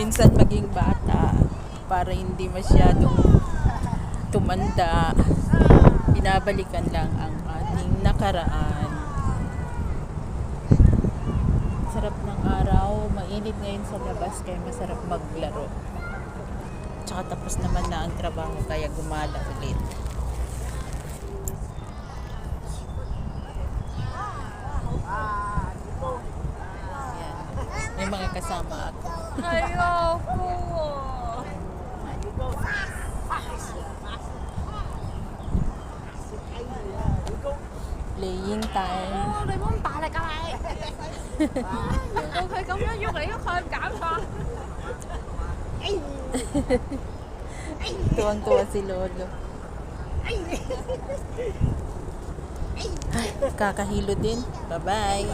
minsan maging bata para hindi masyadong tumanda. Binabalikan lang ang ating nakaraan. Sarap ng araw, mainit ngayon sa labas kaya masarap maglaro. Tsaka tapos naman na ang trabaho kaya gumala ulit. Yan. May mga kasama ako. Ayoko. Playing time. Ô,你muốn大力啊你！原到佢咁樣喐嚟喐去，唔搞錯。Tuwang-tuwa si Lolo. Ay, kakahilo din. Bye-bye.